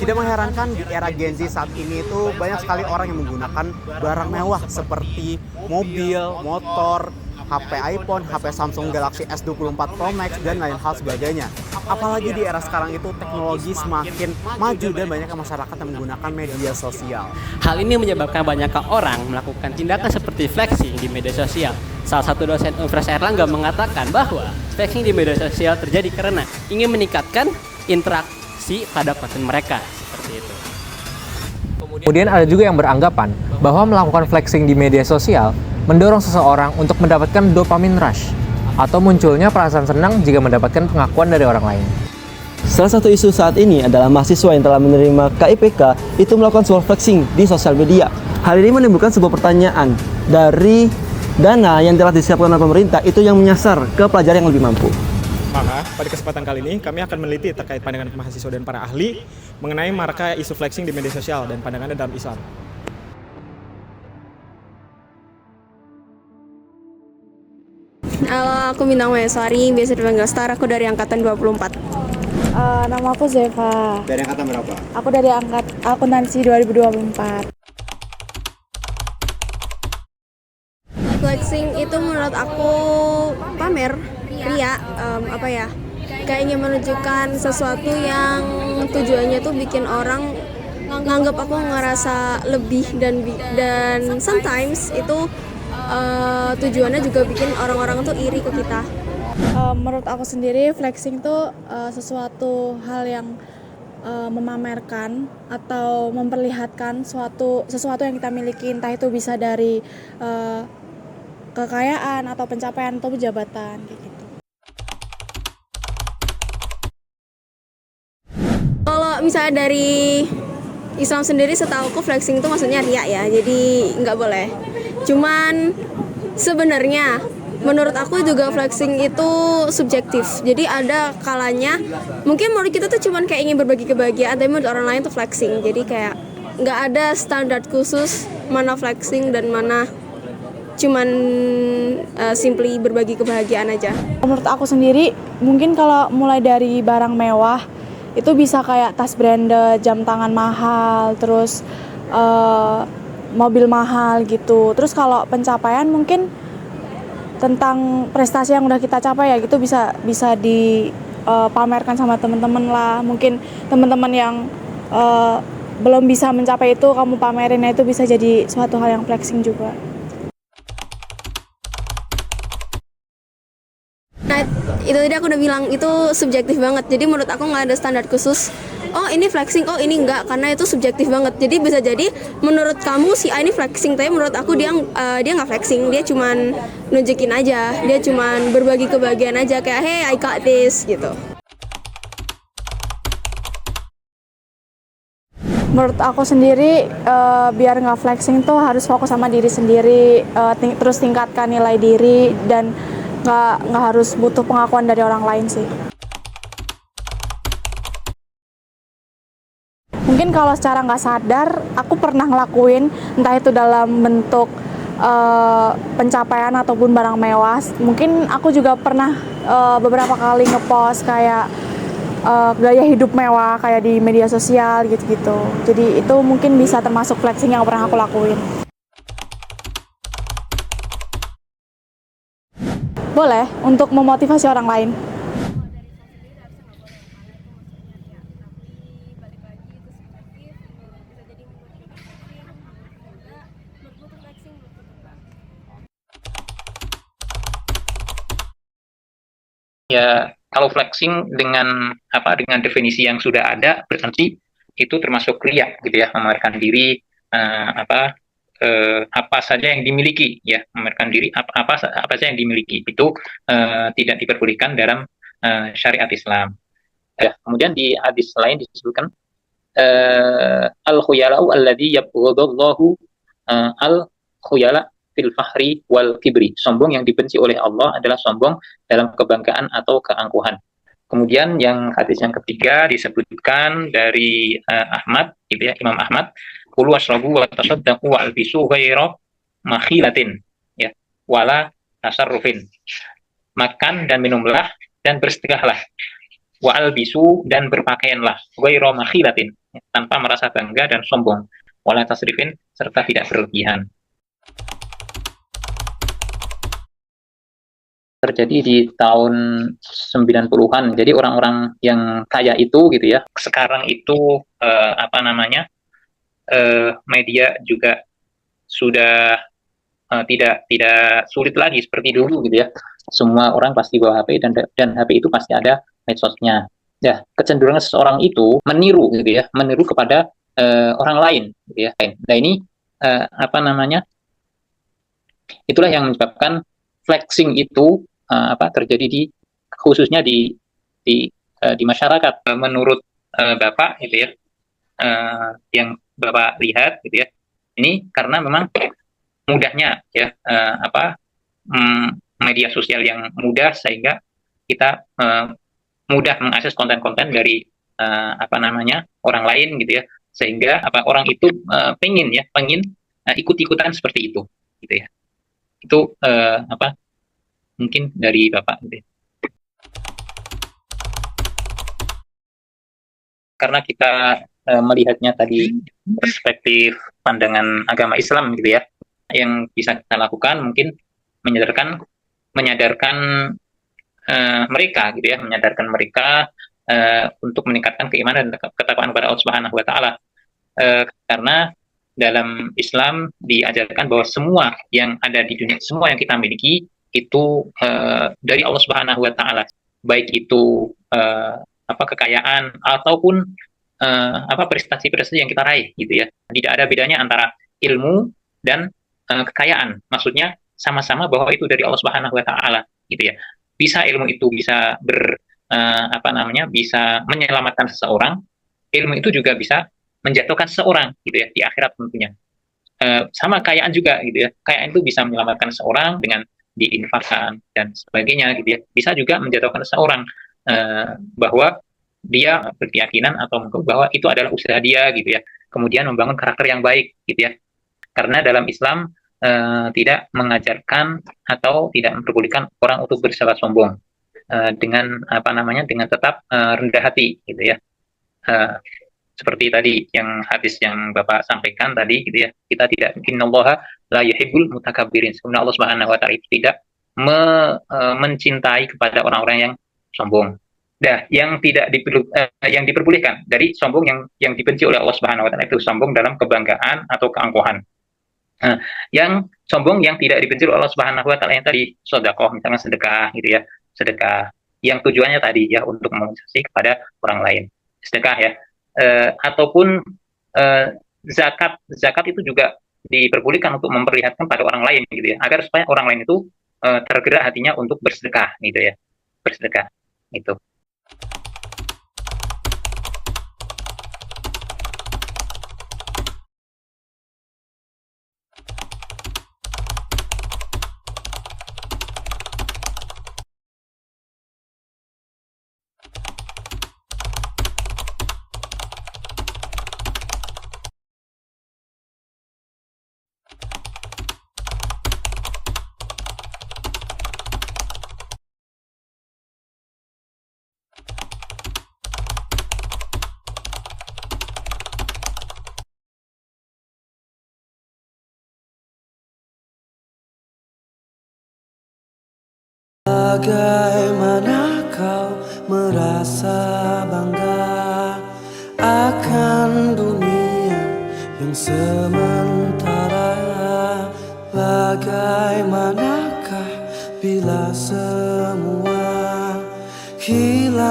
Tidak mengherankan di era Gen Z saat ini itu banyak sekali orang yang menggunakan barang mewah seperti mobil, motor, HP iPhone, HP Samsung Galaxy S24 Pro Max, dan lain hal sebagainya. Apalagi di era sekarang itu teknologi semakin maju dan banyak masyarakat yang menggunakan media sosial. Hal ini menyebabkan banyak orang melakukan tindakan seperti flexing di media sosial. Salah satu dosen Universitas Airlangga mengatakan bahwa flexing di media sosial terjadi karena ingin meningkatkan interaksi pada konten mereka. Seperti itu. Kemudian ada juga yang beranggapan bahwa melakukan flexing di media sosial mendorong seseorang untuk mendapatkan dopamine rush atau munculnya perasaan senang jika mendapatkan pengakuan dari orang lain. Salah satu isu saat ini adalah mahasiswa yang telah menerima KIPK itu melakukan sebuah flexing di sosial media. Hal ini menimbulkan sebuah pertanyaan dari dana yang telah disiapkan oleh pemerintah itu yang menyasar ke pelajar yang lebih mampu. Maka pada kesempatan kali ini kami akan meneliti terkait pandangan mahasiswa dan para ahli mengenai marka isu flexing di media sosial dan pandangannya dalam Islam. Halo, aku Bintang Mayasari, biasa dipanggil Star, aku dari angkatan 24. Nama aku Zeva. Dari angkatan berapa? Aku dari akuntansi 2024. Flexing itu menurut aku pamer, ria, kayak ingin menunjukkan sesuatu yang tujuannya tuh bikin orang nganggap aku ngerasa lebih dan sometimes itu tujuannya juga bikin orang-orang tuh iri ke kita. Menurut aku sendiri flexing tuh sesuatu hal yang memamerkan atau memperlihatkan sesuatu yang kita miliki, entah itu bisa dari kekayaan atau pencapaian atau jabatan kayak gitu. Kalau misalnya dari Islam sendiri, setahuku flexing itu maksudnya ria ya, jadi nggak boleh. Cuman sebenarnya menurut aku juga flexing itu subjektif. Jadi ada kalanya mungkin menurut kita tuh cuman kayak ingin berbagi kebahagiaan, tapi menurut orang lain tuh flexing. Jadi kayak nggak ada standar khusus mana flexing dan mana cuman simply berbagi kebahagiaan aja. Menurut aku sendiri, mungkin kalau mulai dari barang mewah itu bisa kayak tas branded, jam tangan mahal, terus mobil mahal gitu. Terus kalau pencapaian mungkin tentang prestasi yang udah kita capai ya gitu bisa dipamerkan sama teman-teman lah. Mungkin teman-teman yang belum bisa mencapai itu kamu pamerin, itu bisa jadi suatu hal yang flexing juga. Nah, itu tadi aku udah bilang itu subjektif banget. Jadi menurut aku nggak ada standar khusus. Oh ini flexing, oh ini enggak, karena itu subjektif banget. Jadi bisa jadi menurut kamu si A ini flexing, tapi menurut aku dia nggak flexing, dia cuman nunjukin aja, dia cuman berbagi kebahagiaan aja kayak hey I got this gitu. Menurut aku sendiri, biar nggak flexing tuh harus fokus sama diri sendiri, terus tingkatkan nilai diri dan nggak harus butuh pengakuan dari orang lain sih. Mungkin kalau secara nggak sadar, aku pernah ngelakuin, entah itu dalam bentuk pencapaian ataupun barang mewah. Mungkin aku juga pernah beberapa kali ngepost kayak gaya hidup mewah kayak di media sosial gitu-gitu. Jadi itu mungkin bisa termasuk flexing yang pernah aku lakuin. Boleh untuk memotivasi orang lain. Ya, kalau flexing dengan definisi yang sudah ada berarti itu termasuk ria gitu ya, memamerkan diri apa saja yang dimiliki ya, memamerkan diri apa saja yang dimiliki itu tidak diperbolehkan dalam syariat Islam. Ya, kemudian di hadis lain disebutkan al-khuyala'u alladzi yabghadallahu al-khuyala fil fahri wal kibri. Sombong yang dibenci oleh Allah adalah sombong dalam kebanggaan atau keangkuhan. Kemudian yang hadis yang ketiga disebutkan dari Ahmad, gitu ya, Imam Ahmad, kulu wasrabu wa tasaddaqu wa albisu ghaira makhilatin, ya, wala tasarrufin. Makan dan minumlah dan bersedekahlah wa albisu dan berpakaianlah ghairu makhilatin tanpa merasa bangga dan sombong, wala tasrifin serta tidak berlebihan. Terjadi di tahun 90-an. Jadi orang-orang yang kaya itu gitu ya. Sekarang itu media juga sudah tidak sulit lagi seperti dulu gitu ya. Semua orang pasti bawa HP dan HP itu pasti ada medsosnya. Ya, kecenderungan seseorang itu meniru gitu ya, meniru kepada orang lain gitu ya. Nah, ini itulah yang menyebabkan flexing itu terjadi khususnya di masyarakat. Menurut Bapak gitu ya, yang Bapak lihat gitu ya, ini karena memang mudahnya ya media sosial yang mudah sehingga kita mudah mengakses konten-konten dari orang lain gitu ya, sehingga orang itu pengen ikut-ikutan seperti itu gitu ya. Itu mungkin dari Bapak gitu ya. Karena kita melihatnya tadi perspektif pandangan agama Islam gitu ya, yang bisa kita lakukan mungkin menyadarkan mereka gitu ya, menyadarkan mereka untuk meningkatkan keimanan dan ketakwaan kepada Allah Subhanahu wa taala. Karena dalam Islam diajarkan bahwa semua yang ada di dunia, semua yang kita miliki itu dari Allah Subhanahu wa taala, baik itu kekayaan ataupun prestasi-prestasi yang kita raih gitu ya. Tidak ada bedanya antara ilmu dan kekayaan. Maksudnya sama-sama bahwa itu dari Allah Subhanahu wa taala gitu ya. Bisa ilmu itu bisa bisa menyelamatkan seseorang, ilmu itu juga bisa menjatuhkan seseorang gitu ya di akhirat tentunya. Sama kekayaan juga gitu ya. Kekayaan itu bisa menyelamatkan seseorang dengan diinfakkan dan sebagainya gitu ya. Bisa juga menjatuhkan seseorang bahwa dia berkeyakinan atau bahwa itu adalah usaha dia gitu ya. Kemudian membangun karakter yang baik gitu ya. Karena dalam Islam tidak mengajarkan atau tidak memperbolehkan orang untuk bersikap sombong dengan dengan tetap rendah hati gitu ya. Seperti tadi yang hadis yang Bapak sampaikan tadi gitu ya, kita tidak, innallaha la yuhibbul mutakabbirin, sebenarnya Allah Subhanahu wa taala tidak mencintai kepada orang-orang yang sombong. Nah, yang yang diperbolehkan dari sombong yang dibenci oleh Allah Subhanahu wa taala itu sombong dalam kebanggaan atau keangkuhan. Yang sombong yang tidak dibenci oleh Allah Subhanahu wa taala yang tadi sedekah, misalnya sedekah gitu ya, sedekah yang tujuannya tadi ya untuk memotivasi kepada orang lain, sedekah ya. Ataupun zakat itu juga diperbolehkan untuk memperlihatkan pada orang lain gitu ya, agar supaya orang lain itu tergerak hatinya untuk bersedekah gitu ya, bersedekah itu. Bagaimana kau merasa bangga akan dunia yang sementara? Bagaimanakah bila semua hilang?